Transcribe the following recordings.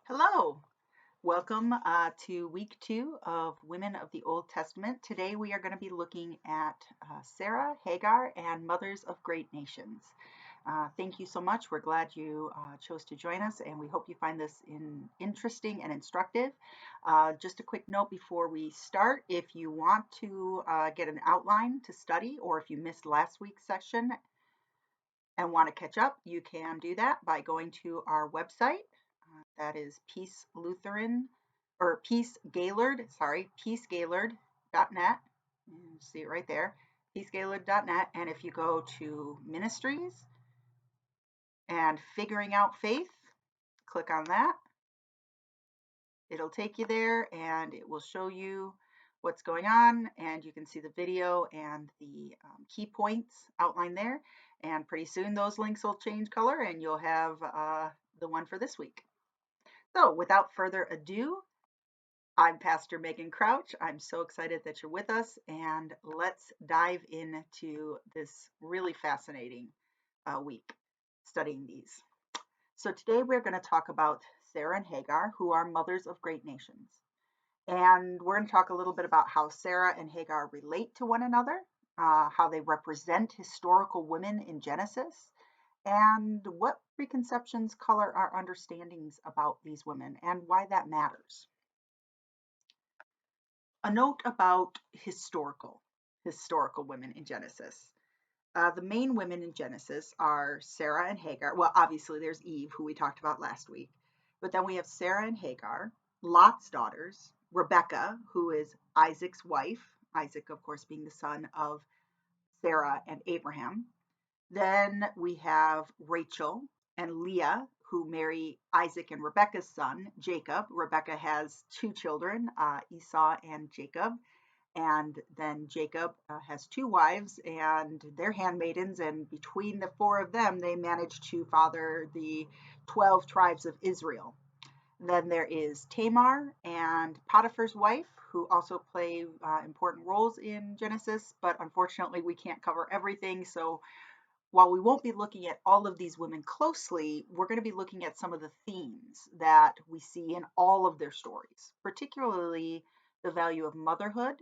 Hello, welcome to week 2 of Women of the Old Testament. Today we are going to be looking at Sarah, Hagar, and Mothers of Great Nations. Thank you so much. We're glad you chose to join us, and we hope you find this interesting and instructive. Just a quick note before we start, if you want to get an outline to study, or if you missed last week's section and want to catch up, you can do that by going to our website. That is Peace Lutheran or Peace Gaylord, peacegaylord.net. You see it right there, peacegaylord.net. And if you go to Ministries and Figuring Out Faith, click on that. It'll take you there and it will show you what's going on, and you can see the video and the key points outlined there. And pretty soon those links will change color and you'll have the one for this week. So without further ado, I'm Pastor Megan Crouch. I'm so excited that you're with us, and let's dive into this really fascinating week studying these. So today we're going to talk about Sarah and Hagar, who are mothers of great nations. And we're going to talk a little bit about how Sarah and Hagar relate to one another, how they represent historical women in Genesis, and what preconceptions color our understandings about these women and why that matters. A note about historical women in Genesis. The main women in Genesis are Sarah and Hagar. Well, obviously there's Eve, who we talked about last week, but then we have Sarah and Hagar, Lot's daughters, Rebecca, who is Isaac's wife, Isaac, of course, being the son of Sarah and Abraham. Then we have Rachel and Leah, who marry Isaac and Rebecca's son, Jacob. Rebecca has two children, Esau and Jacob. And then Jacob has two wives, and they're handmaidens. And between the four of them, they managed to father the 12 tribes of Israel. Then there is Tamar and Potiphar's wife, who also play important roles in Genesis, but unfortunately we can't cover everything. So while we won't be looking at all of these women closely, we're going to be looking at some of the themes that we see in all of their stories, particularly the value of motherhood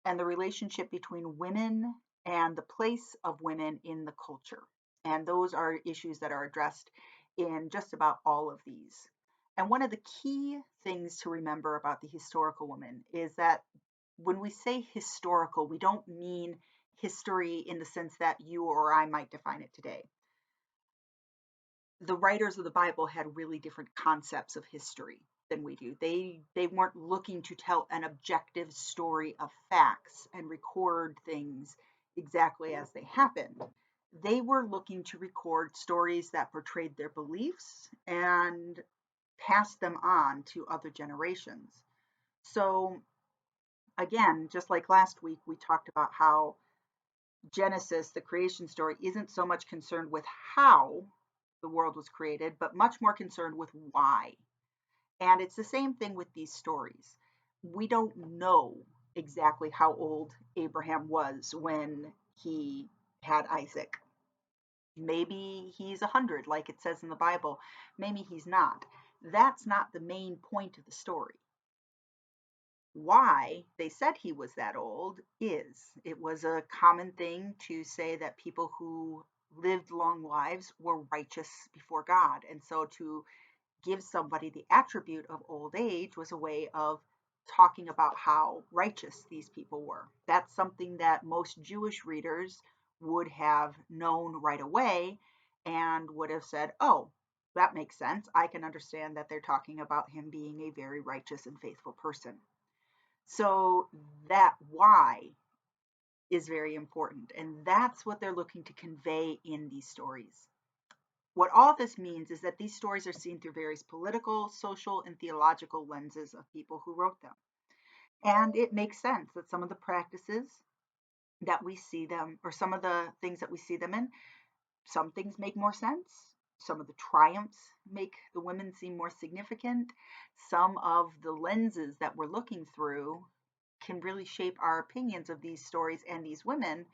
and the relationship between women and the place of women in the culture. And those are issues that are addressed in just about all of these. And one of the key things to remember about the historical woman is that when we say historical, we don't mean history in the sense that you or I might define it today. The writers of the Bible had really different concepts of history than we do. They weren't looking to tell an objective story of facts and record things exactly as they happened. They were looking to record stories that portrayed their beliefs and passed them on to other generations. So again, just like last week, we talked about how Genesis, the creation story, isn't so much concerned with how the world was created, but much more concerned with why. And it's the same thing with these stories. We don't know exactly how old Abraham was when he had Isaac. Maybe he's 100, like it says in the Bible. Maybe he's not. That's not the main point of the story. Why they said he was that old is it was a common thing to say that people who lived long lives were righteous before God. And so to give somebody the attribute of old age was a way of talking about how righteous these people were. That's something that most Jewish readers would have known right away and would have said, oh, that makes sense. I can understand that they're talking about him being a very righteous and faithful person. So that why is very important. And that's what they're looking to convey in these stories. What all this means is that these stories are seen through various political, social, and theological lenses of people who wrote them. And it makes sense that some of the practices that we see them, or some of the things that we see them in, some things make more sense. Some of the triumphs make the women seem more significant. Some of the lenses that we're looking through can really shape our opinions of these stories and these women.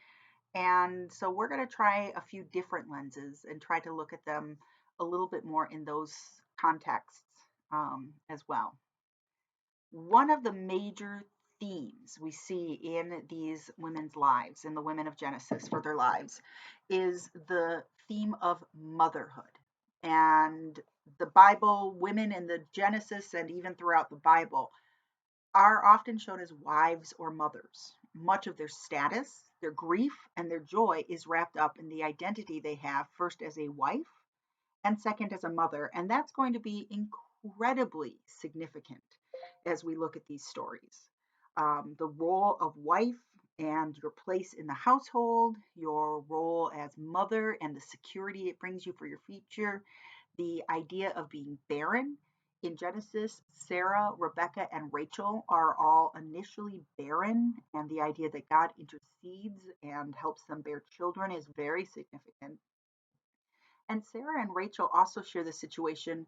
And so we're going to try a few different lenses and try to look at them a little bit more in those contexts as well. One of the major themes we see in these women's lives, in the women of Genesis for their lives, is the theme of motherhood. And the Bible, women in the Genesis and even throughout the Bible, are often shown as wives or mothers. Much of their status, their grief, and their joy is wrapped up in the identity they have, first as a wife and second as a mother. And that's going to be incredibly significant as we look at these stories. The role of wife and your place in the household, your role as mother and the security it brings you for your future, the idea of being barren. In Genesis, Sarah, Rebecca, and Rachel are all initially barren, and the idea that God intercedes and helps them bear children is very significant. And Sarah and Rachel also share the situation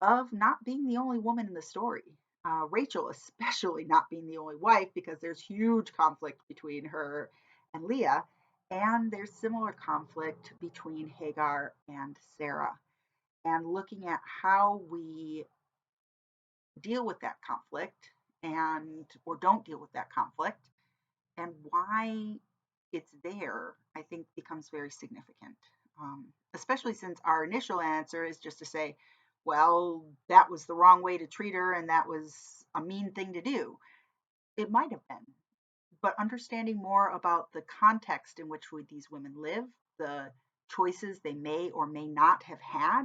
of not being the only woman in the story. Rachel, especially not being the only wife, because there's huge conflict between her and Leah, and there's similar conflict between Hagar and Sarah. And looking at how we deal with that conflict and or don't deal with that conflict and why it's there, I think becomes very significant. Especially since our initial answer is just to say, well, that was the wrong way to treat her and that was a mean thing to do. It might have been, but understanding more about the context in which these women live, the choices they may or may not have had,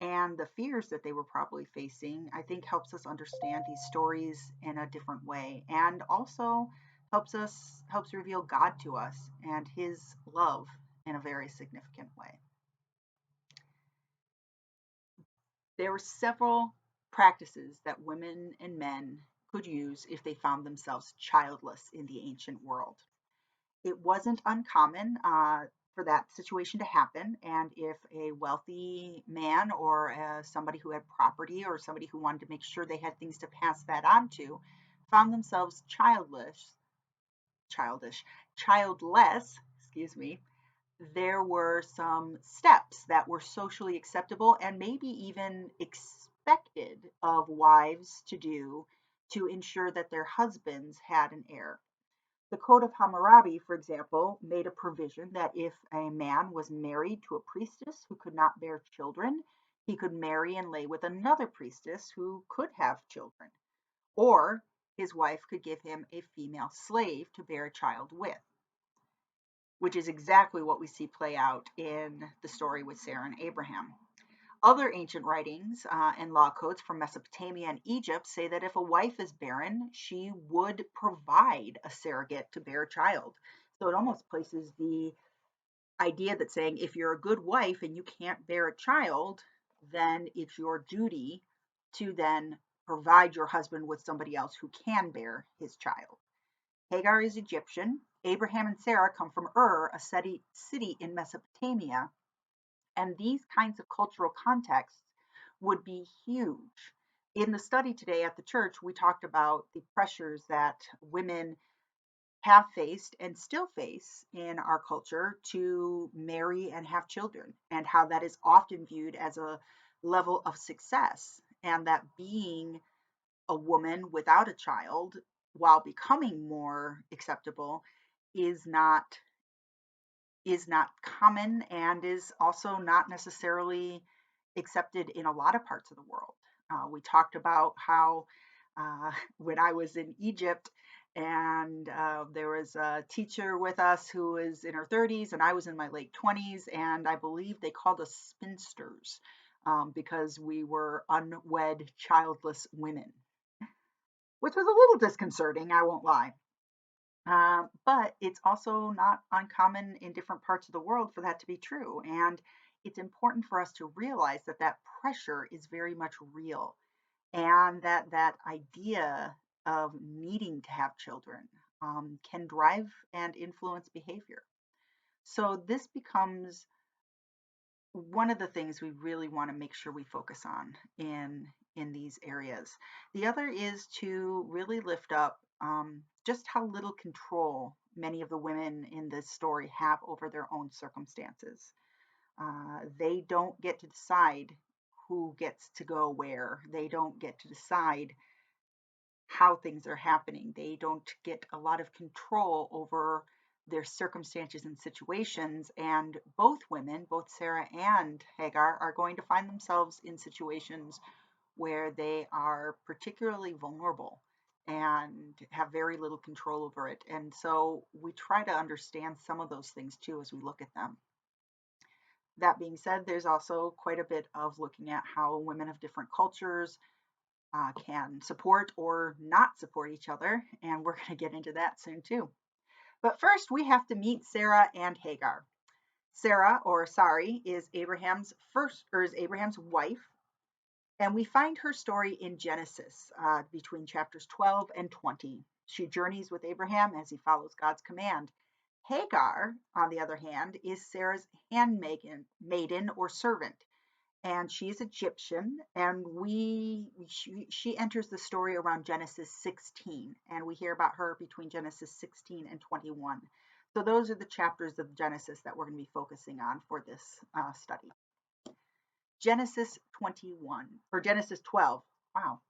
and the fears that they were probably facing, I think helps us understand these stories in a different way, and also helps reveal God to us and his love in a very significant way. There were several practices that women and men could use if they found themselves childless in the ancient world. It wasn't uncommon for that situation to happen. And if a wealthy man or somebody who had property or somebody who wanted to make sure they had things to pass that on to found themselves childish, childless, excuse me, there were some steps that were socially acceptable and maybe even expected of wives to do to ensure that their husbands had an heir. The Code of Hammurabi, for example, made a provision that if a man was married to a priestess who could not bear children, he could marry and lay with another priestess who could have children. Or his wife could give him a female slave to bear a child with, which is exactly what we see play out in the story with Sarah and Abraham. Other ancient writings and law codes from Mesopotamia and Egypt say that if a wife is barren, she would provide a surrogate to bear a child. So it almost places the idea that saying if you're a good wife and you can't bear a child, then it's your duty to then provide your husband with somebody else who can bear his child. Hagar is Egyptian. Abraham and Sarah come from a city in Mesopotamia, and these kinds of cultural contexts would be huge. In the study today at the church, we talked about the pressures that women have faced and still face in our culture to marry and have children, and how that is often viewed as a level of success, and that being a woman without a child, while becoming more acceptable, is not common and is also not necessarily accepted in a lot of parts of the world. We talked about how when I was in Egypt and there was a teacher with us who was in her 30s and I was in my late 20s, and I believe they called us spinsters because we were unwed, childless women, which was a little disconcerting, I won't lie. But it's also not uncommon in different parts of the world for that to be true. And it's important for us to realize that that pressure is very much real, and that that idea of needing to have children can drive and influence behavior. So this becomes one of the things we really want to make sure we focus on in these areas. The other is to really lift up just how little control many of the women in this story have over their own circumstances. They don't get to decide who gets to go where. They don't get to decide how things are happening. They don't get a lot of control over their circumstances and situations. And both women, both Sarah and Hagar, are going to find themselves in situations where they are particularly vulnerable and have very little control over it. And so we try to understand some of those things too as we look at them. That being said, there's also quite a bit of looking at how women of different cultures can support or not support each other, and we're going to get into that soon too. But first, we have to meet Sarah and Hagar. Sarah, or Sari, is Abraham's wife, and we find her story in Genesis between chapters 12 and 20. She journeys with Abraham as he follows God's command. Hagar, on the other hand, is Sarah's handmaiden or servant, and she's Egyptian. And she enters the story around Genesis 16, and we hear about her between Genesis 16 and 21. So those are the chapters of Genesis that we're going to be focusing on for this study. Genesis 21, or Genesis 12. Wow.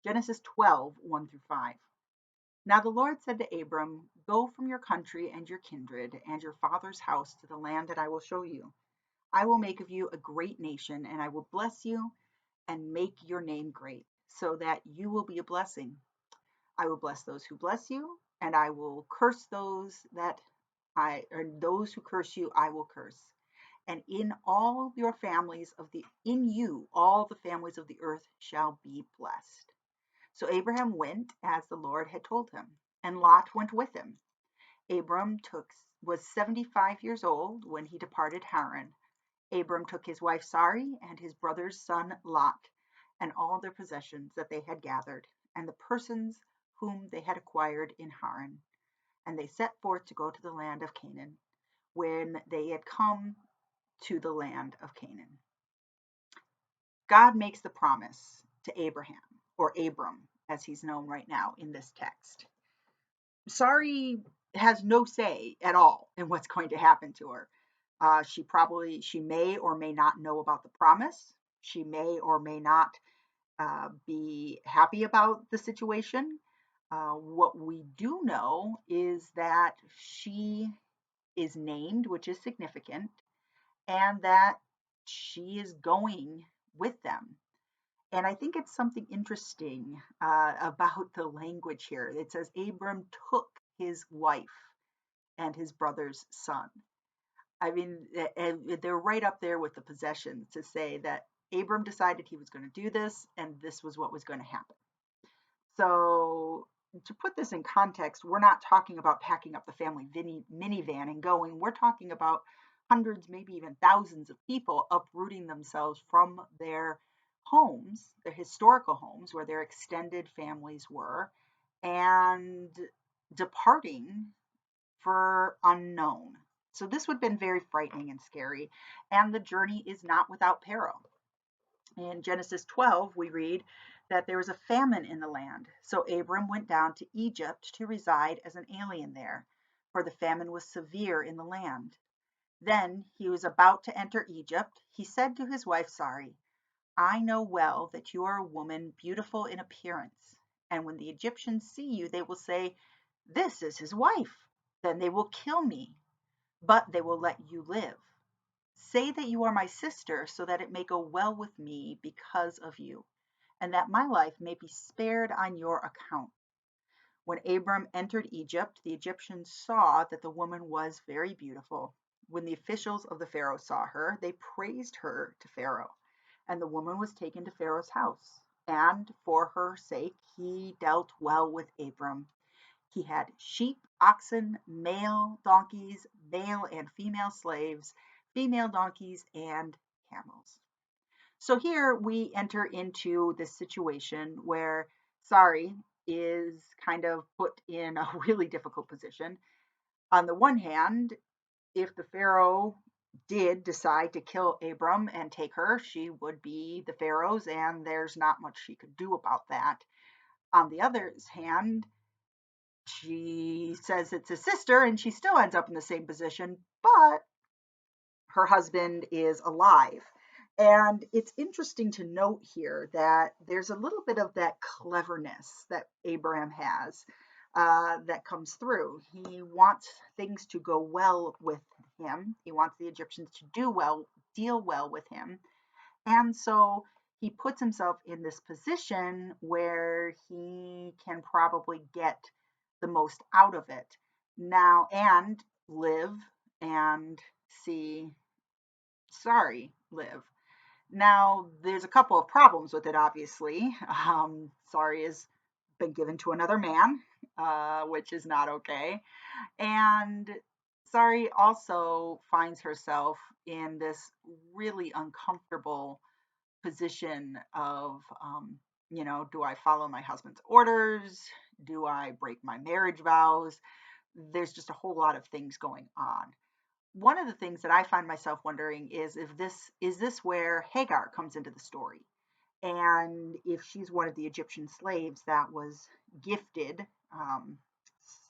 Genesis 12, 1 through 5. Now the Lord said to Abram, "Go from your country and your kindred and your father's house to the land that I will show you. I will make of you a great nation, and I will bless you and make your name great, so that you will be a blessing. I will bless those who bless you, and I will curse those those who curse you, I will curse. And in you all the families of the earth shall be blessed." So Abraham went as the Lord had told him, and Lot went with him. Abram was 75 years old when he departed Haran. Abram took his wife Sarai and his brother's son Lot, and all their possessions that they had gathered, and the persons whom they had acquired in Haran. And they set forth to go to the land of Canaan. When they had come to the land of Canaan, God makes the promise to Abraham, or Abram, as he's known right now in this text. Sarai has no say at all in what's going to happen to her. She may or may not know about the promise. She may or may not be happy about the situation. What we do know is that she is named, which is significant, and that she is going with them. And I think it's something interesting about the language here. It says Abram took his wife and his brother's son. I mean, they're right up there with the possessions to say that Abram decided he was going to do this, and this was what was going to happen. So, to put this in context, we're not talking about packing up the family minivan and going. We're talking about hundreds, maybe even thousands of people uprooting themselves from their homes, their historical homes where their extended families were, and departing for unknown. So this would have been very frightening and scary, and the journey is not without peril. In Genesis 12, we read that there was a famine in the land. So Abram went down to Egypt to reside as an alien there, for the famine was severe in the land. Then he was about to enter Egypt. He said to his wife Sarai, "I know well that you are a woman beautiful in appearance, and when the Egyptians see you, they will say, 'This is his wife.' Then they will kill me, but they will let you live. Say that you are my sister, so that it may go well with me because of you, and that my life may be spared on your account." When Abram entered Egypt, the Egyptians saw that the woman was very beautiful. When the officials of the Pharaoh saw her, they praised her to Pharaoh, and the woman was taken to Pharaoh's house. And for her sake, he dealt well with Abram. He had sheep, oxen, male donkeys, male and female slaves, female donkeys, and camels. So here we enter into this situation where Sarai is kind of put in a really difficult position. On the one hand, if the Pharaoh did decide to kill Abram and take her, she would be the Pharaoh's, and there's not much she could do about that. On the other hand, she says it's a sister, and she still ends up in the same position, but her husband is alive. And it's interesting to note here that there's a little bit of that cleverness that Abraham has that comes through. He wants things to go well with him. He wants the Egyptians to do well, deal well with him. And so he puts himself in this position where he can probably get the most out of it now and live and see, sorry, live. Now, there's a couple of problems with it, obviously. Sorry has been given to another man, which is not okay. And Sari also finds herself in this really uncomfortable position of, do I follow my husband's orders? Do I break my marriage vows? There's just a whole lot of things going on. One of the things that I find myself wondering is if this where Hagar comes into the story, and if she's one of the Egyptian slaves that was gifted, um,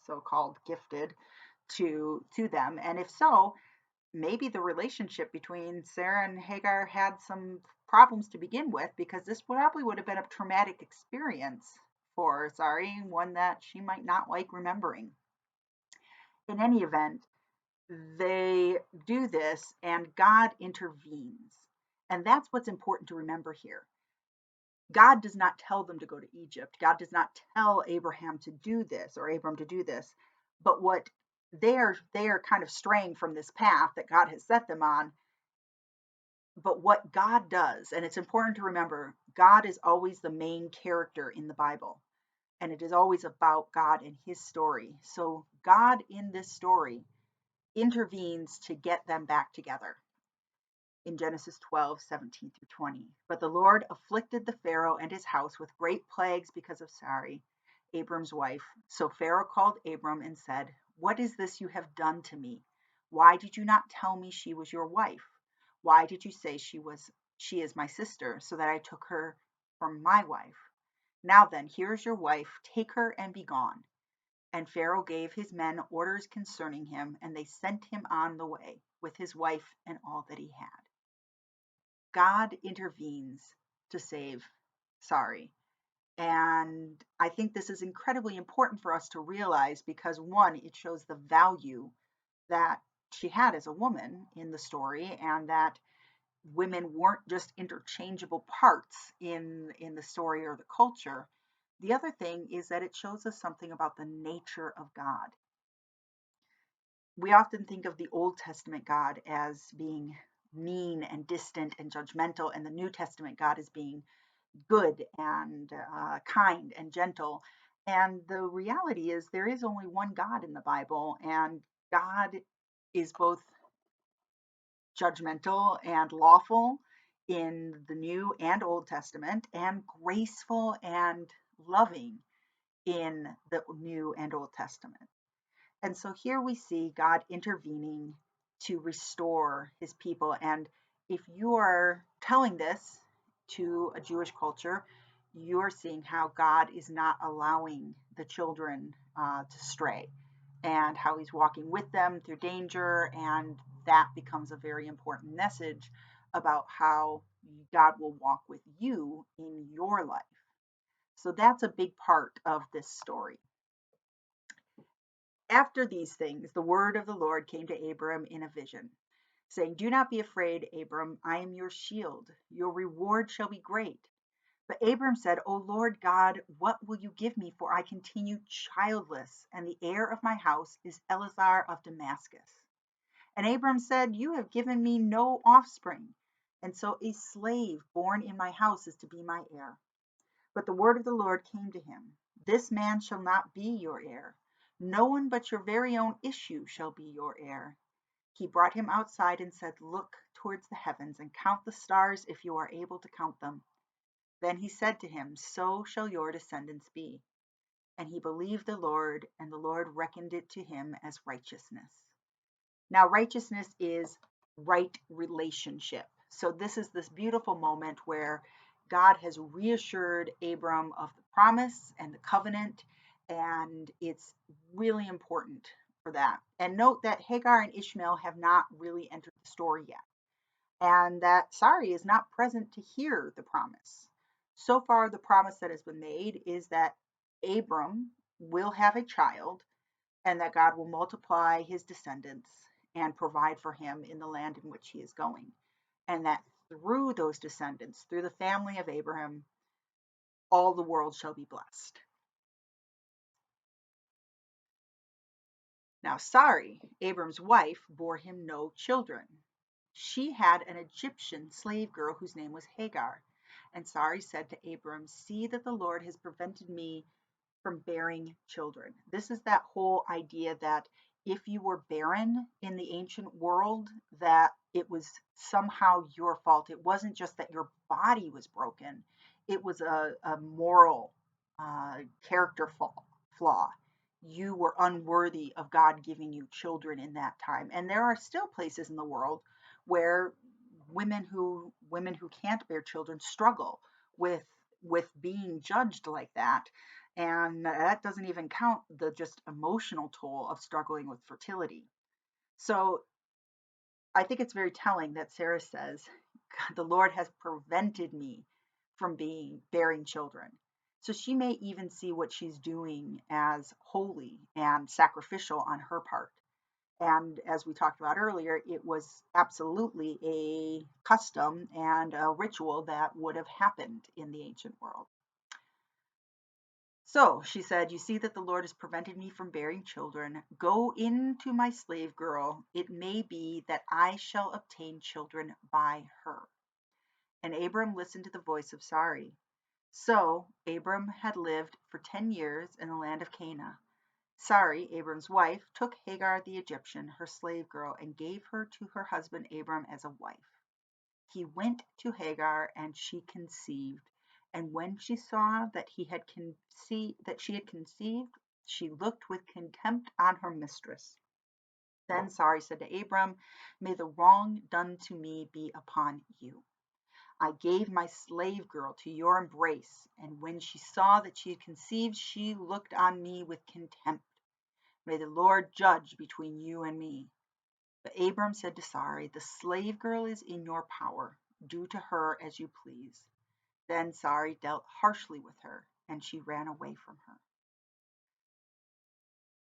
so-called gifted to them, and if so, maybe the relationship between Sarah and Hagar had some problems to begin with, because this probably would have been a traumatic experience for Sari, one that she might not like remembering. In any event, they do this and God intervenes. And that's what's important to remember here. God does not tell them to go to Egypt. God does not tell Abraham to do this or Abram to do this. But what they are kind of straying from this path that God has set them on. But what God does, and it's important to remember, God is always the main character in the Bible. And it is always about God and his story. So God in this story intervenes to get them back together in Genesis 12:17-20. But the Lord afflicted the Pharaoh and his house with great plagues because of Sarai, Abram's wife. So Pharaoh called Abram and said, "What is this you have done to me? Why did you not tell me she was your wife? Why did you say she is my sister, so that I took her for my wife? Now then, here is your wife, take her and be gone." And Pharaoh gave his men orders concerning him, and they sent him on the way with his wife and all that he had. God intervenes to save Sari. And I think this is incredibly important for us to realize because, one, it shows the value that she had as a woman in the story, and that women weren't just interchangeable parts in the story or the culture. The other thing is that it shows us something about the nature of God. We often think of the Old Testament God as being mean and distant and judgmental, and the New Testament God as being good and kind and gentle. And the reality is, there is only one God in the Bible, and God is both judgmental and lawful in the New and Old Testament, and graceful and loving in the New and Old Testament. And so here we see God intervening to restore his people. And if you are telling this to a Jewish culture, you're seeing how God is not allowing the children to stray, and how he's walking with them through danger. And that becomes a very important message about how God will walk with you in your life. So that's a big part of this story. After these things, the word of the Lord came to Abram in a vision, saying, "Do not be afraid, Abram. I am your shield. Your reward shall be great." But Abram said, "O Lord God, what will you give me? For I continue childless, and the heir of my house is Eleazar of Damascus." And Abram said, "You have given me no offspring, and so a slave born in my house is to be my heir." But the word of the Lord came to him, "This man shall not be your heir. No one but your very own issue shall be your heir." He brought him outside and said, "Look towards the heavens and count the stars if you are able to count them." Then he said to him, "So shall your descendants be." And he believed the Lord, and the Lord reckoned it to him as righteousness. Now, righteousness is right relationship. So this beautiful moment where God has reassured Abram of the promise and the covenant, and it's really important for that. And note that Hagar and Ishmael have not really entered the story yet. and that Sarai is not present to hear the promise. So far, the promise that has been made is that Abram will have a child and that God will multiply his descendants and provide for him in the land in which he is going. And that through those descendants, through the family of Abraham, all the world shall be blessed. Now, Sarai, Abram's wife, bore him no children. She had an Egyptian slave girl whose name was Hagar. And Sarai said to Abram, "See that the Lord has prevented me from bearing children." This is that whole idea that if you were barren in the ancient world, that it was somehow your fault. It wasn't just that your body was broken, it was a moral character flaw. You were unworthy of God giving you children in that time. And there are still places in the world where women who can't bear children struggle with being judged like that, and that doesn't even count the just emotional toll of struggling with fertility. So I think it's very telling that Sarah says, "The Lord has prevented me from bearing children." So she may even see what she's doing as holy and sacrificial on her part. And as we talked about earlier, it was absolutely a custom and a ritual that would have happened in the ancient world. So she said, "You see that the Lord has prevented me from bearing children. Go in to my slave girl. It may be that I shall obtain children by her." And Abram listened to the voice of Sarai. So Abram had lived for 10 years in the land of Canaan. Sarai, Abram's wife, took Hagar the Egyptian, her slave girl, and gave her to her husband Abram as a wife. He went to Hagar, and she conceived. And when she saw that she had conceived, she looked with contempt on her mistress. Then Sarai said to Abram, "May the wrong done to me be upon you. I gave my slave girl to your embrace, and when she saw that she had conceived, she looked on me with contempt. May the Lord judge between you and me." But Abram said to Sarai, "The slave girl is in your power. Do to her as you please." Then Sarai dealt harshly with her, and she ran away from her.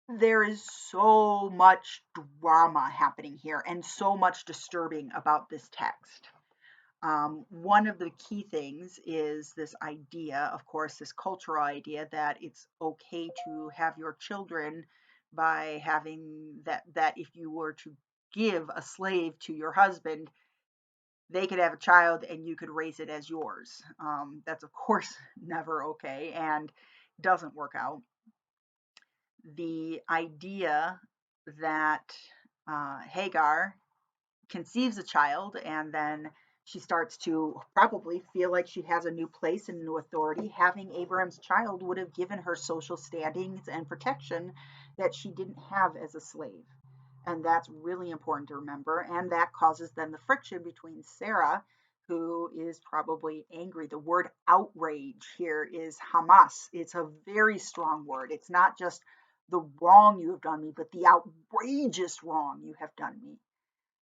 There is so much drama happening here and so much disturbing about this text. One of the key things is this idea, of course, this cultural idea that it's okay to have your children by having that if you were to give a slave to your husband, they could have a child and you could raise it as yours. That's, of course, never okay and doesn't work out. The idea that Hagar conceives a child and then she starts to probably feel like she has a new place and new authority. Having Abraham's child would have given her social standings and protection that she didn't have as a slave. And that's really important to remember. And that causes then the friction between Sarah, who is probably angry. The word outrage here is Hamas. It's a very strong word. It's not just the wrong you have done me, but the outrageous wrong you have done me.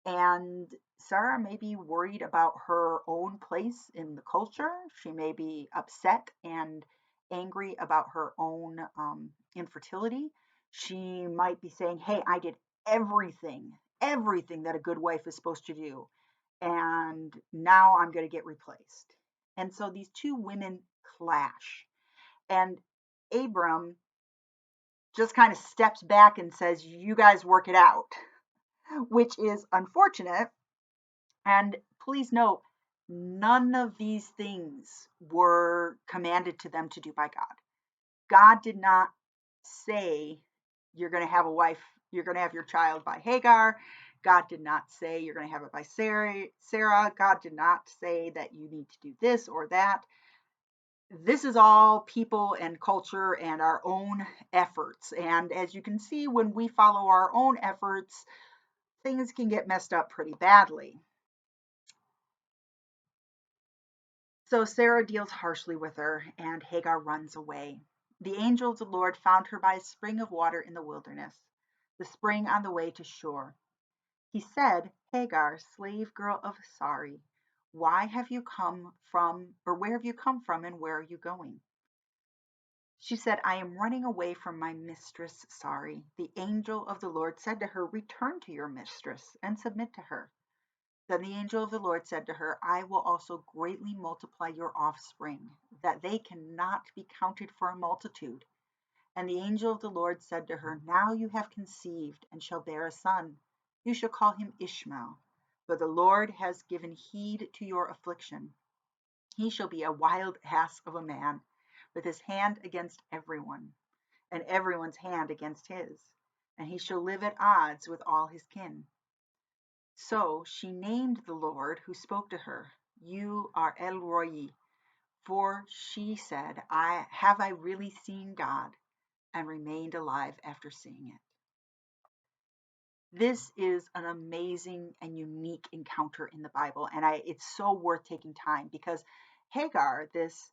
And Sarah may be worried about her own place in the culture. She may be upset and angry about her own infertility. She might be saying, "Hey, I did everything that a good wife is supposed to do. And now I'm going to get replaced." And so these two women clash. And Abram just kind of steps back and says, "You guys work it out," which is unfortunate. And please note, none of these things were commanded to them to do by God. God did not say, "You're going to have a wife, you're going to have your child by Hagar." God did not say, "You're going to have it by Sarah." God did not say that you need to do this or that. This is all people and culture and our own efforts. And as you can see, when we follow our own efforts, things can get messed up pretty badly. So Sarah deals harshly with her, and Hagar runs away. The angel of the Lord found her by a spring of water in the wilderness, the spring on the way to Shur. He said, Hagar, slave girl of Sari, why have you come from, or where have you come from, and where are you going? She said, I am running away from my mistress Sari. The angel of the Lord said to her, return to your mistress and submit to her. Then the angel of the Lord said to her, I will also greatly multiply your offspring, that they cannot be counted for a multitude. And the angel of the Lord said to her, now you have conceived and shall bear a son. You shall call him Ishmael, for the Lord has given heed to your affliction. He shall be a wild ass of a man, with his hand against everyone, and everyone's hand against his. And he shall live at odds with all his kin. So she named the Lord who spoke to her, you are El Roi, for she said, have I really seen God, and remained alive after seeing it. This is an amazing and unique encounter in the Bible, and it's so worth taking time because Hagar, this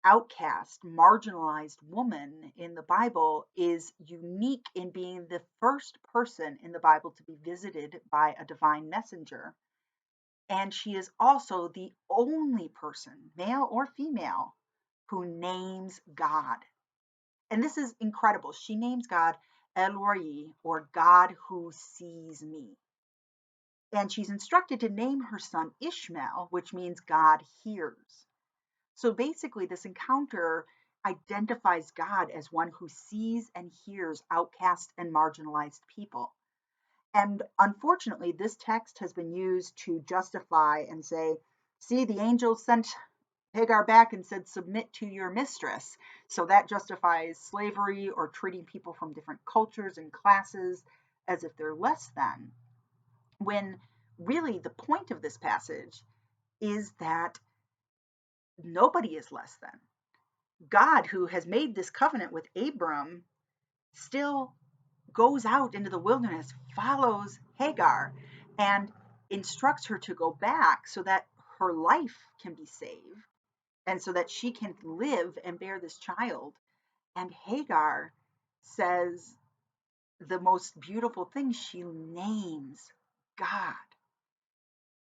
outcast, marginalized woman in the Bible, is unique in being the first person in the Bible to be visited by a divine messenger. And she is also the only person, male or female, who names God. And this is incredible. She names God El Roi, or God who sees me. And she's instructed to name her son Ishmael, which means God hears. So basically, this encounter identifies God as one who sees and hears outcast and marginalized people. And unfortunately, this text has been used to justify and say, see, the angel sent Hagar back and said, submit to your mistress. So that justifies slavery or treating people from different cultures and classes as if they're less than. When really the point of this passage is that nobody is less than. God, who has made this covenant with Abram, still goes out into the wilderness, follows Hagar, and instructs her to go back so that her life can be saved and so that she can live and bear this child. And Hagar says the most beautiful thing. She names God.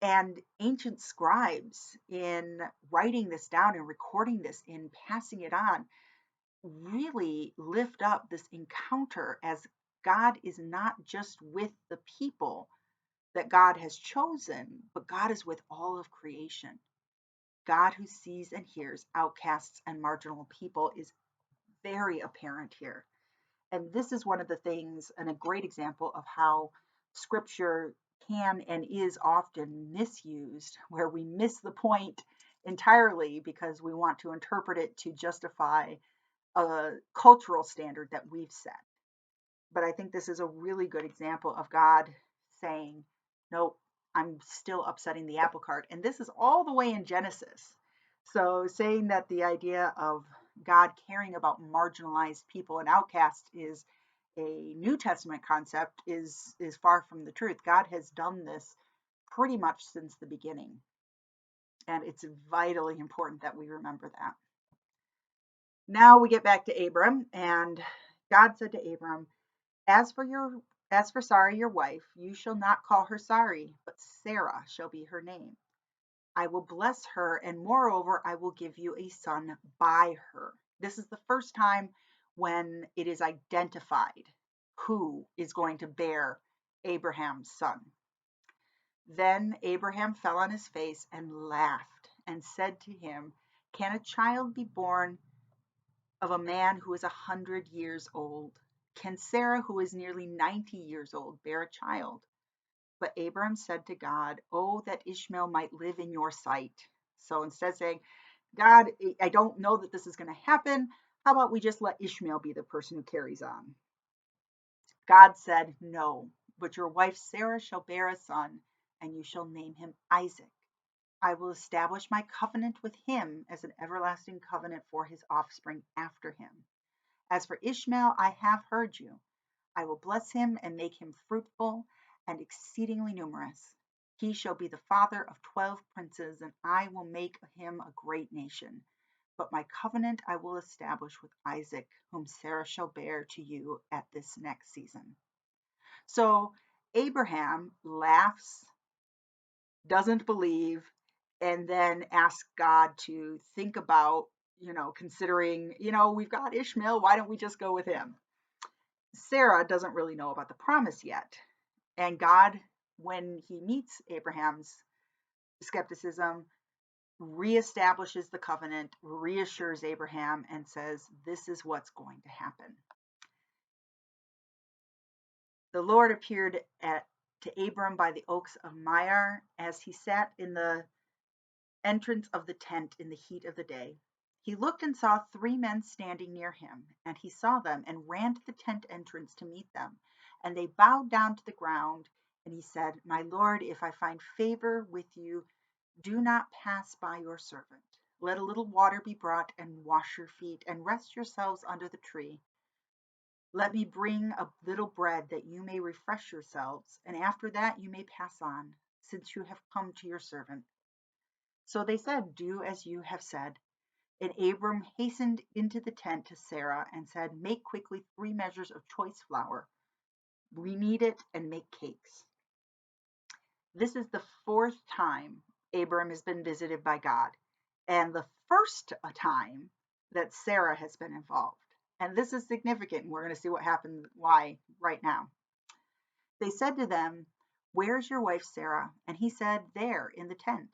And ancient scribes, in writing this down and recording this, in passing it on, really lift up this encounter as God is not just with the people that God has chosen, but God is with all of creation. God who sees and hears outcasts and marginal people is very apparent here. And this is one of the things, and a great example of how scripture can and is often misused, where we miss the point entirely because we want to interpret it to justify a cultural standard that we've set. But I think this is a really good example of God saying, nope, I'm still upsetting the apple cart. And this is all the way in Genesis. So saying that the idea of God caring about marginalized people and outcasts is a New Testament concept is far from the truth. God has done this pretty much since the beginning. And it's vitally important that we remember that. Now we get back to Abram, and God said to Abram, As for Sarai your wife, you shall not call her Sarai, but Sarah shall be her name. I will bless her, and moreover, I will give you a son by her. This is the first time when it is identified who is going to bear Abraham's son. Then Abraham fell on his face and laughed and said to him, Can a child be born of a man who is 100 years old? Can Sarah, who is nearly 90 years old, bear a child? But Abram said to God, Oh, that Ishmael might live in your sight. So instead of saying, God, I don't know that this is going to happen, how about we just let Ishmael be the person who carries on? God said, No, but your wife Sarah shall bear a son, and you shall name him Isaac. I will establish my covenant with him as an everlasting covenant for his offspring after him. As for Ishmael, I have heard you. I will bless him and make him fruitful and exceedingly numerous. He shall be the father of 12 princes, and I will make him a great nation. But my covenant I will establish with Isaac, whom Sarah shall bear to you at this next season. So Abraham laughs, doesn't believe, and then asks God to think about, considering, we've got Ishmael, why don't we just go with him? Sarah doesn't really know about the promise yet. And God, when he meets Abraham's skepticism, reestablishes the covenant, reassures Abraham, and says, this is what's going to happen. The Lord appeared to Abram by the oaks of Mamre as he sat in the entrance of the tent in the heat of the day. He looked and saw 3 men standing near him, and he saw them and ran to the tent entrance to meet them. And they bowed down to the ground, and he said, my Lord, if I find favor with you, do not pass by your servant. Let a little water be brought and wash your feet, and rest yourselves under the tree. Let me bring a little bread that you may refresh yourselves, and after that you may pass on, since you have come to your servant. So they said, do as you have said. And Abram hastened into the tent to Sarah and said, make quickly 3 measures of choice flour. Knead it and make cakes. This is the 4th time Abram has been visited by God, and the first time that Sarah has been involved. And this is significant, and we're going to see what happened, why, right now. They said to them, where's your wife Sarah? And he said, there, in the tent.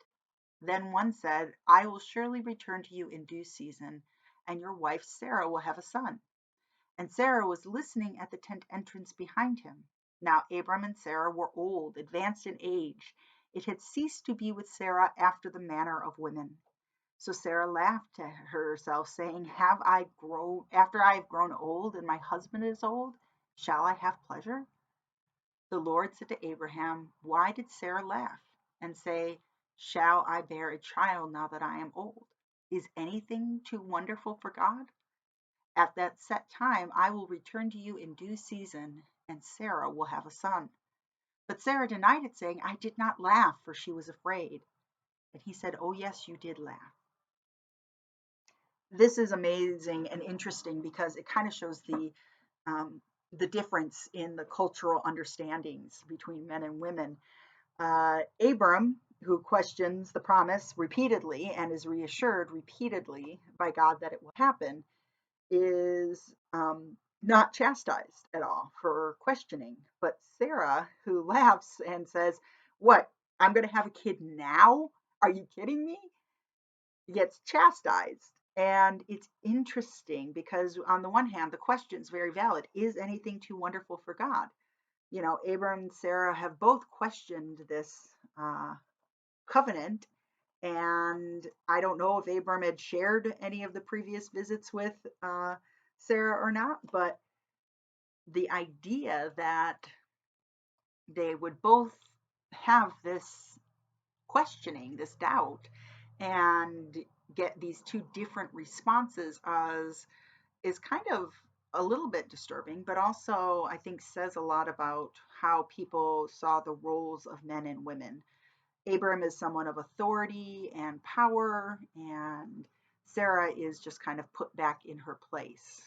Then one said, I will surely return to you in due season, and your wife Sarah will have a son. And Sarah was listening at the tent entrance behind him. Now Abram and Sarah were old, advanced in age. It had ceased to be with Sarah after the manner of women. So Sarah laughed to herself, saying, after I have grown old and my husband is old, shall I have pleasure? The Lord said to Abraham, why did Sarah laugh and say, shall I bear a child now that I am old? Is anything too wonderful for God? At that set time, I will return to you in due season, and Sarah will have a son. But Sarah denied it, saying, I did not laugh, for she was afraid. And he said, oh, yes, you did laugh. This is amazing and interesting because it kind of shows the difference in the cultural understandings between men and women. Abram, who questions the promise repeatedly and is reassured repeatedly by God that it will happen, is not chastised at all for questioning. But Sarah, who laughs and says, what, I'm going to have a kid now? Are you kidding me? Gets chastised. And it's interesting because, on the one hand, the question is very valid. Is anything too wonderful for God? Abram and Sarah have both questioned this covenant. And I don't know if Abram had shared any of the previous visits with Sarah or not, but the idea that they would both have this questioning, this doubt, and get these 2 different responses is kind of a little bit disturbing, but also I think says a lot about how people saw the roles of men and women. Abram is someone of authority and power, and Sarah is just kind of put back in her place.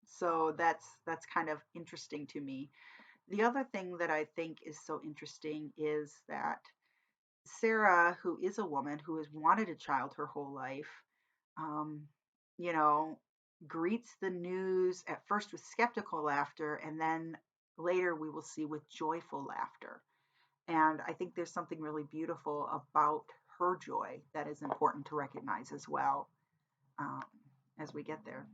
So that's kind of interesting to me. The other thing that I think is so interesting is that Sarah, who is a woman who has wanted a child her whole life, um, you know, greets the news at first with skeptical laughter, and then later we will see with joyful laughter. And I think there's something really beautiful about her joy that is important to recognize as well, um, as we get there.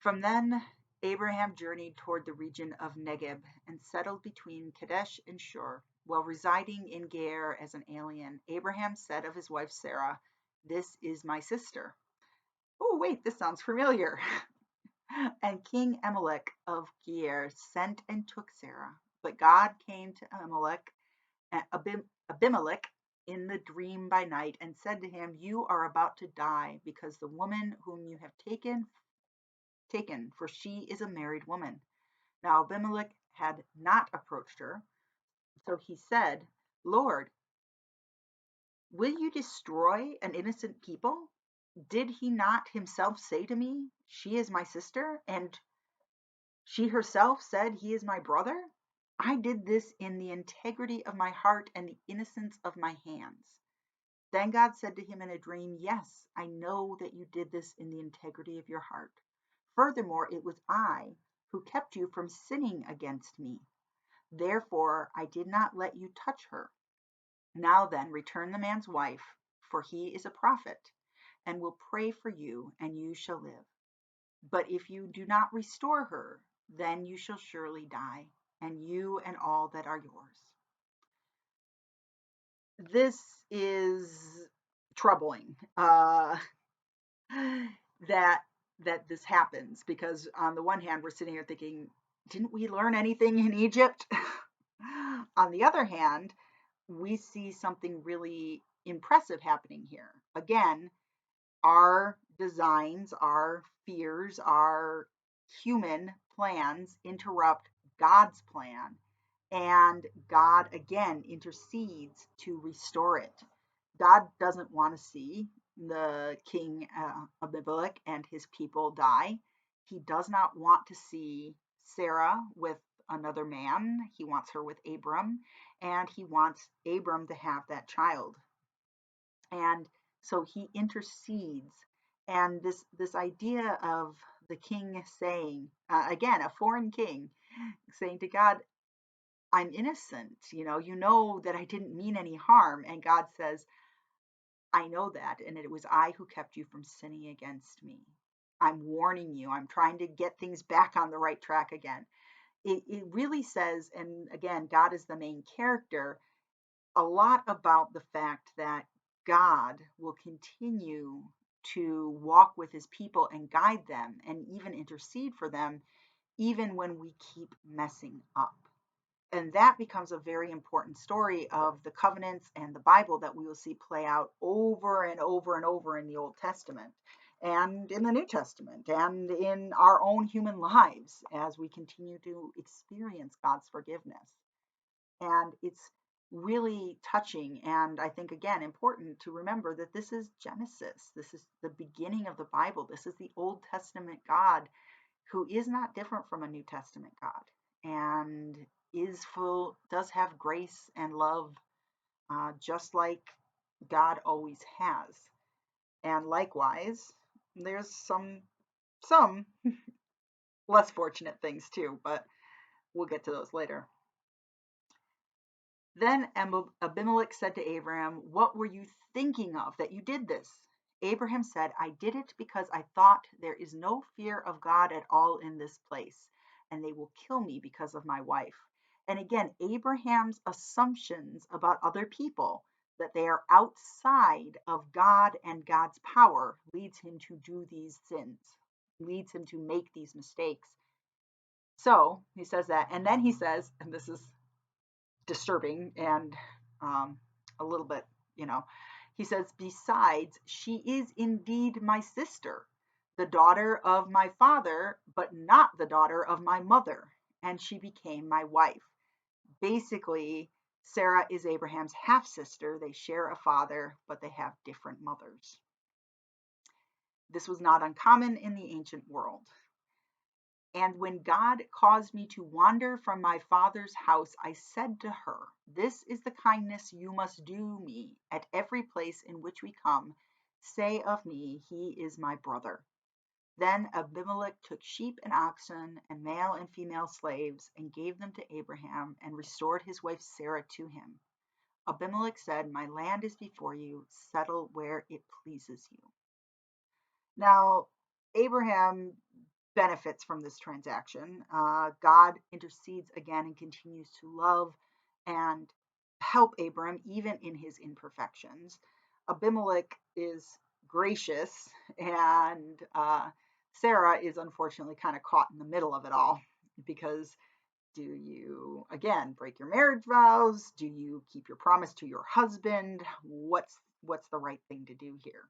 From then, Abraham journeyed toward the region of Negeb and settled between Kadesh and Shur. While residing in Gerar as an alien, Abraham said of his wife Sarah, this is my sister. Oh, wait, this sounds familiar. And King Amalek of Gerar sent and took Sarah. But God came to Abimelech in the dream by night and said to him, you are about to die because the woman whom you have taken, for she is a married woman. Now Abimelech had not approached her, so he said, Lord, will you destroy an innocent people? Did he not himself say to me, she is my sister, and she herself said he is my brother? I did this in the integrity of my heart and the innocence of my hands. Then God said to him in a dream, Yes, I know that you did this in the integrity of your heart. Furthermore, it was I who kept you from sinning against me. Therefore, I did not let you touch her. Now then, return the man's wife, for he is a prophet, and will pray for you, and you shall live. But if you do not restore her, then you shall surely die, and you and all that are yours. This is troubling. That this happens, because on the one hand we're sitting here thinking, didn't we learn anything in Egypt? On the other hand, we see something really impressive happening here. Again, our designs, our fears, our human plans interrupt God's plan, and God again intercedes to restore it. God doesn't want to see the king Abimelech and his people die. He does not want to see Sarah with another man. He wants her with Abram, and he wants Abram to have that child. And so he intercedes. And this idea of the king saying, again, a foreign king saying to God, I'm innocent, you know that I didn't mean any harm. And God says, I know that, and it was I who kept you from sinning against me. I'm warning you. I'm trying to get things back on the right track again. It really says, and again, God is the main character, a lot about the fact that God will continue to walk with his people and guide them and even intercede for them, even when we keep messing up. And that becomes a very important story of the covenants and the Bible that we will see play out over and over and over in the Old Testament and in the New Testament and in our own human lives as we continue to experience God's forgiveness. And it's really touching, and I think, again, important to remember that this is Genesis. This is the beginning of the Bible. This is the Old Testament God, who is not different from a New Testament God, and does have grace and love, just like God always has. And likewise, there's some less fortunate things too, but we'll get to those later. Then Abimelech said to Abraham, What were you thinking of that you did this? Abraham said, I did it because I thought there is no fear of God at all in this place, and they will kill me because of my wife. And again, Abraham's assumptions about other people, that they are outside of God and God's power, leads him to do these sins, leads him to make these mistakes. So he says that, and then he says, and this is disturbing and a little bit, he says, Besides, she is indeed my sister, the daughter of my father, but not the daughter of my mother, and she became my wife. Basically, Sarah is Abraham's half sister. They share a father, but they have different mothers. This was not uncommon in the ancient world. And when God caused me to wander from my father's house, I said to her, This is the kindness you must do me at every place in which we come. Say of me, He is my brother. Then Abimelech took sheep and oxen and male and female slaves and gave them to Abraham and restored his wife Sarah to him. Abimelech said, My land is before you. Settle where it pleases you. Now, Abraham benefits from this transaction. God intercedes again and continues to love and help Abram even in his imperfections. Abimelech is gracious, and Sarah is unfortunately kind of caught in the middle of it all, because do you again break your marriage vows? Do you keep your promise to your husband? What's the right thing to do here?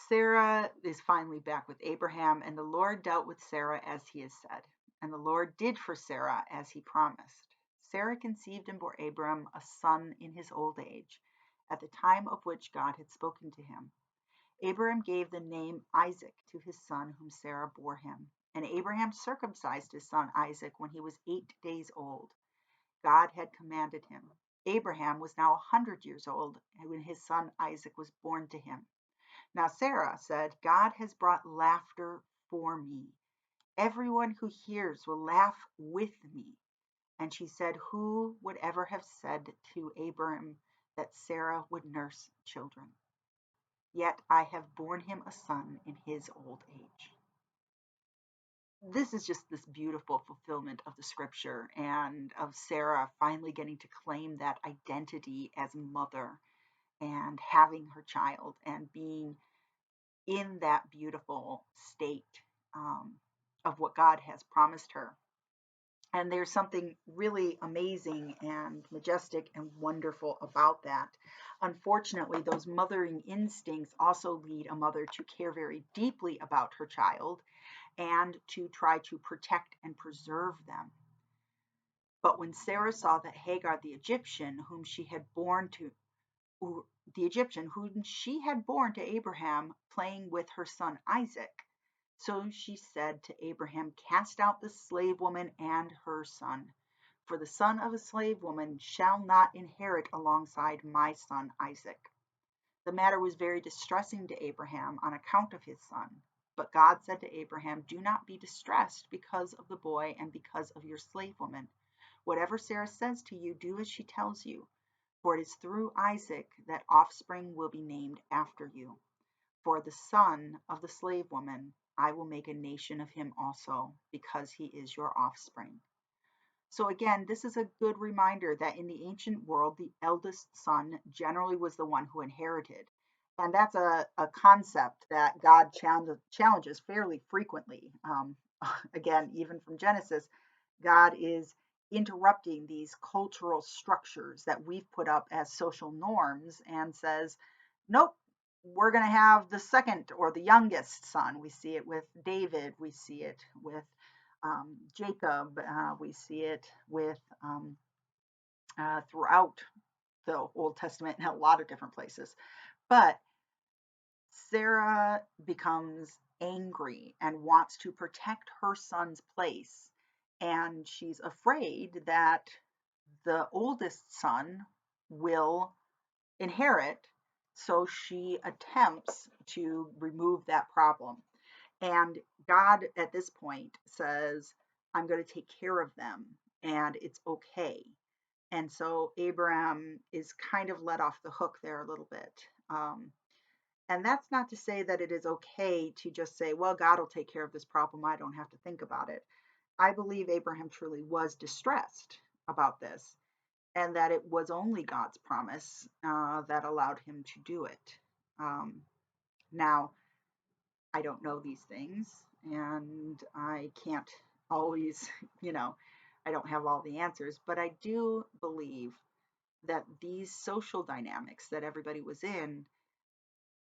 Sarah is finally back with Abraham, and the Lord dealt with Sarah as he has said. And the Lord did for Sarah as he promised. Sarah conceived and bore Abram a son in his old age, at the time of which God had spoken to him. Abram gave the name Isaac to his son whom Sarah bore him. And Abraham circumcised his son Isaac when he was 8 days old. God had commanded him. Abraham was now 100 years old when his son Isaac was born to him. Now Sarah said, God has brought laughter for me. Everyone who hears will laugh with me. And she said, who would ever have said to Abraham that Sarah would nurse children? Yet I have borne him a son in his old age. This is just this beautiful fulfillment of the scripture and of Sarah finally getting to claim that identity as mother and having her child and being in that beautiful state um, of what God has promised her. And there's something really amazing and majestic and wonderful about that. Unfortunately, those mothering instincts also lead a mother to care very deeply about her child and to try to protect and preserve them. But when Sarah saw that Hagar, the Egyptian, whom she had borne to Abraham, playing with her son Isaac, so she said to Abraham, cast out the slave woman and her son, for the son of a slave woman shall not inherit alongside my son Isaac. The matter was very distressing to Abraham on account of his son. But God said to Abraham, do not be distressed because of the boy and because of your slave woman. Whatever Sarah says to you, do as she tells you, for it is through Isaac that offspring will be named after you. For the son of the slave woman, I will make a nation of him also, because he is your offspring. So again, this is a good reminder that in the ancient world, the eldest son generally was the one who inherited. And that's a concept that God challenges fairly frequently. Again, even from Genesis, God is interrupting these cultural structures that we've put up as social norms and says, nope, we're going to have the second or the youngest son. We see it with David, we see it with Jacob, we see it with throughout the Old Testament in a lot of different places. But Sarah becomes angry and wants to protect her son's place. And she's afraid that the oldest son will inherit. So she attempts to remove that problem. And God at this point says, I'm going to take care of them and it's okay. And so Abraham is kind of let off the hook there a little bit. And that's not to say that it is okay to just say, well, God will take care of this problem. I don't have to think about it. I believe Abraham truly was distressed about this and that it was only God's promise that allowed him to do it. Now, I don't know these things and I can't always, you know, I don't have all the answers, but I do believe that these social dynamics that everybody was in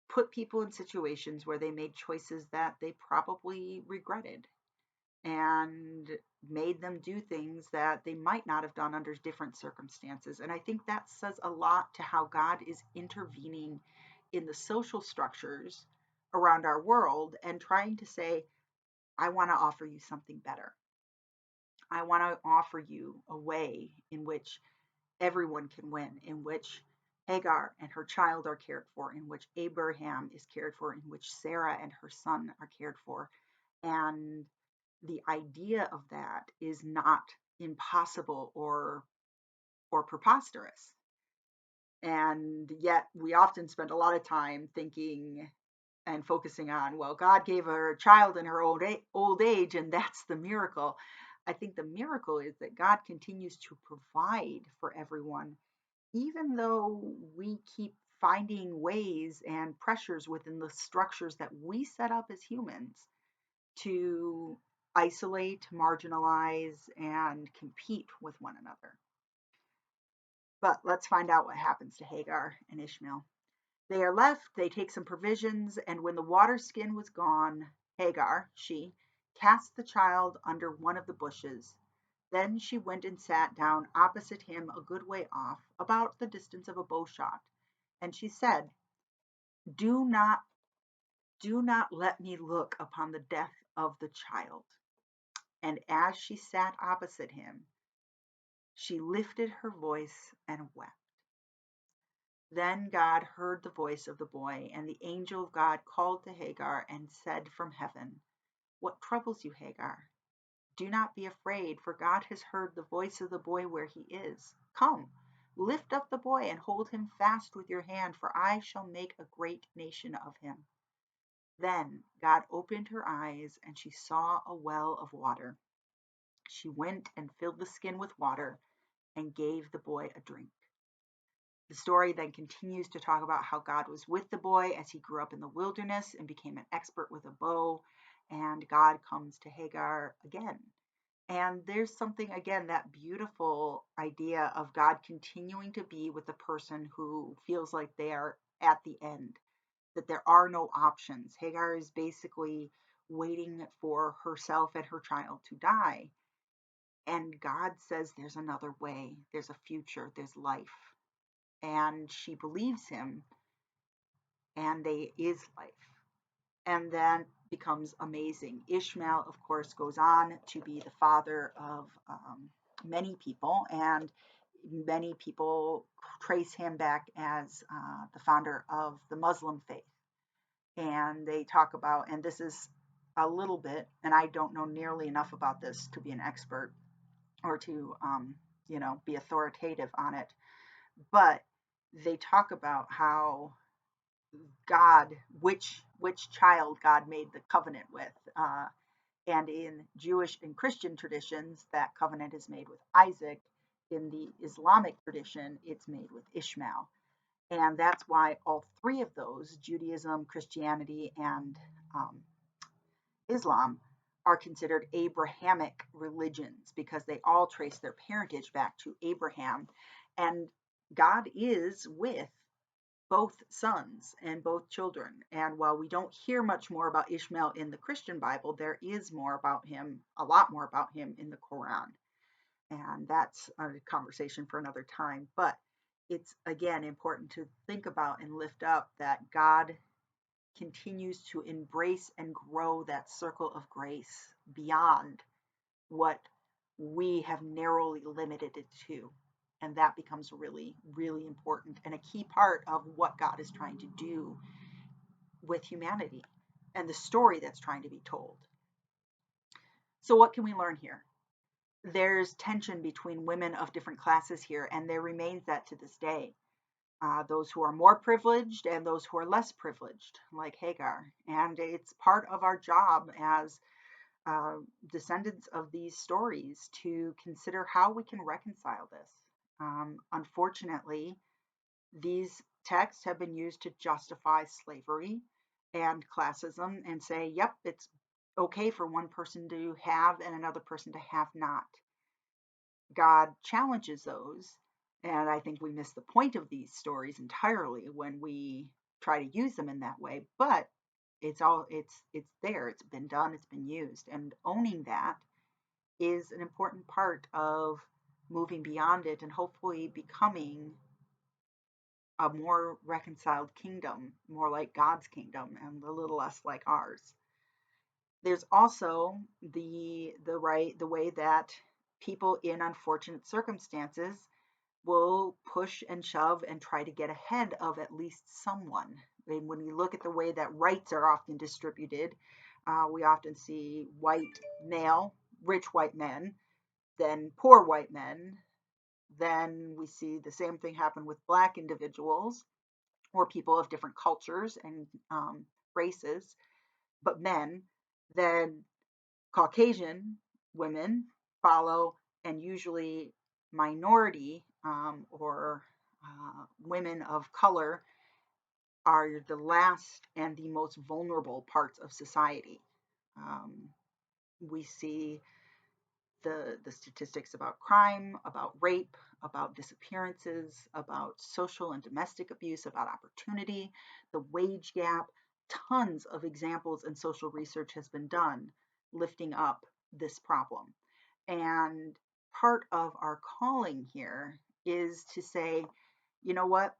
put people in situations where they made choices that they probably regretted and made them do things that they might not have done under different circumstances. And I think that says a lot to how God is intervening in the social structures around our world and trying to say, I want to offer you something better. I want to offer you a way in which everyone can win, in which Hagar and her child are cared for, in which Abraham is cared for, in which Sarah and her son are cared for. And the idea of that is not impossible or preposterous. And yet we often spend a lot of time thinking and focusing on, well, God gave her a child in her old age, and that's the miracle. I think the miracle is that God continues to provide for everyone, even though we keep finding ways and pressures within the structures that we set up as humans to isolate, marginalize, and compete with one another. But let's find out what happens to Hagar and Ishmael. They are left, they take some provisions, and when the water skin was gone, Hagar, she, cast the child under one of the bushes. Then she went and sat down opposite him a good way off, about the distance of a bow shot. And she said, Do not let me look upon the death of the child. And as she sat opposite him, she lifted her voice and wept. Then God heard the voice of the boy, and the angel of God called to Hagar and said from heaven, "What troubles you, Hagar? Do not be afraid, for God has heard the voice of the boy where he is. Come, lift up the boy and hold him fast with your hand, for I shall make a great nation of him." Then God opened her eyes, and she saw a well of water. She went and filled the skin with water and gave the boy a drink. The story then continues to talk about how God was with the boy as he grew up in the wilderness and became an expert with a bow. And God comes to Hagar again. And there's something, again, that beautiful idea of God continuing to be with the person who feels like they are at the end, that there are no options. Hagar is basically waiting for herself and her child to die. And God says there's another way, there's a future, there's life. And she believes him, and there is life. And then becomes amazing. Ishmael, of course, goes on to be the father of many people, and many people trace him back as the founder of the Muslim faith. And they talk about, and this is a little bit, and I don't know nearly enough about this to be an expert or to, be authoritative on it, but they talk about how God, which child God made the covenant with. And in Jewish and Christian traditions, that covenant is made with Isaac. In the Islamic tradition, it's made with Ishmael. And that's why all three of those, Judaism, Christianity, and um, Islam, are considered Abrahamic religions because they all trace their parentage back to Abraham. And God is with both sons and both children. And while we don't hear much more about Ishmael in the Christian Bible, there is more about him, a lot more about him in the Quran. And that's a conversation for another time. But it's, again, important to think about and lift up that God continues to embrace and grow that circle of grace beyond what we have narrowly limited it to. And that becomes really, really important and a key part of what God is trying to do with humanity and the story that's trying to be told. So, what can we learn here? There's tension between women of different classes here, and there remains that to this day. Those who are more privileged and those who are less privileged, like Hagar. And it's part of our job as descendants of these stories to consider how we can reconcile this. Unfortunately, these texts have been used to justify slavery and classism and say, yep, it's okay for one person to have and another person to have not. God challenges those, and I think we miss the point of these stories entirely when we try to use them in that way. But it's there, it's been done, it's been used, and owning that is an important part of moving beyond it and hopefully becoming a more reconciled kingdom, more like God's kingdom and a little less like ours. There's also the way that people in unfortunate circumstances will push and shove and try to get ahead of at least someone. And when we look at the way that rights are often distributed, we often see white male, rich white men, then poor white men. Then we see the same thing happen with Black individuals or people of different cultures and races, but men. Then Caucasian women follow, and usually minority or women of color are the last and the most vulnerable parts of society. We see the statistics about crime, about rape, about disappearances, about social and domestic abuse, about opportunity, the wage gap. Tons of examples and social research has been done lifting up this problem. And part of our calling here is to say, you know what?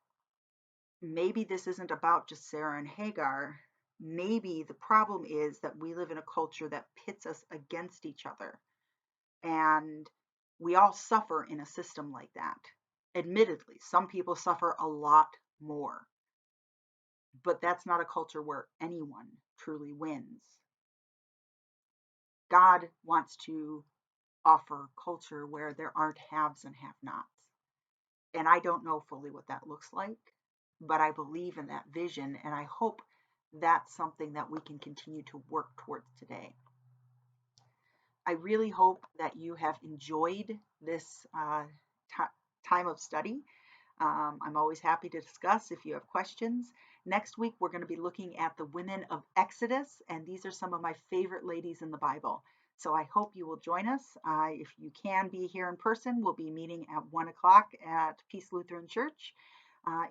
Maybe this isn't about just Sarah and Hagar. maybe the problem is that we live in a culture that pits us against each other. And we all suffer in a system like that. Admittedly, some people suffer a lot more, but that's not a culture where anyone truly wins. God wants to offer culture where there aren't haves and have nots. And I don't know fully what that looks like, but I believe in that vision, and I hope that's something that we can continue to work towards today. I really hope that you have enjoyed this time of study. I'm always happy to discuss if you have questions. Next week, we're going to be looking at the women of Exodus, and these are some of my favorite ladies in the Bible. So I hope you will join us. If you can be here in person, we'll be meeting at 1 o'clock at Peace Lutheran Church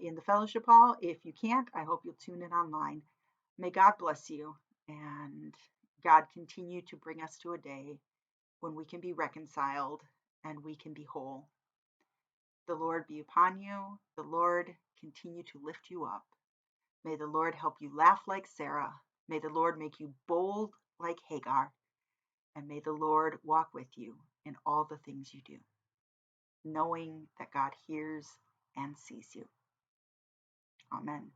in the fellowship hall. If you can't, I hope you'll tune in online. May God bless you, and God continue to bring us to a day when we can be reconciled and we can be whole. The Lord be upon you. The Lord continue to lift you up. May the Lord help you laugh like Sarah. May the Lord make you bold like Hagar. And may the Lord walk with you in all the things you do, knowing that God hears and sees you. Amen.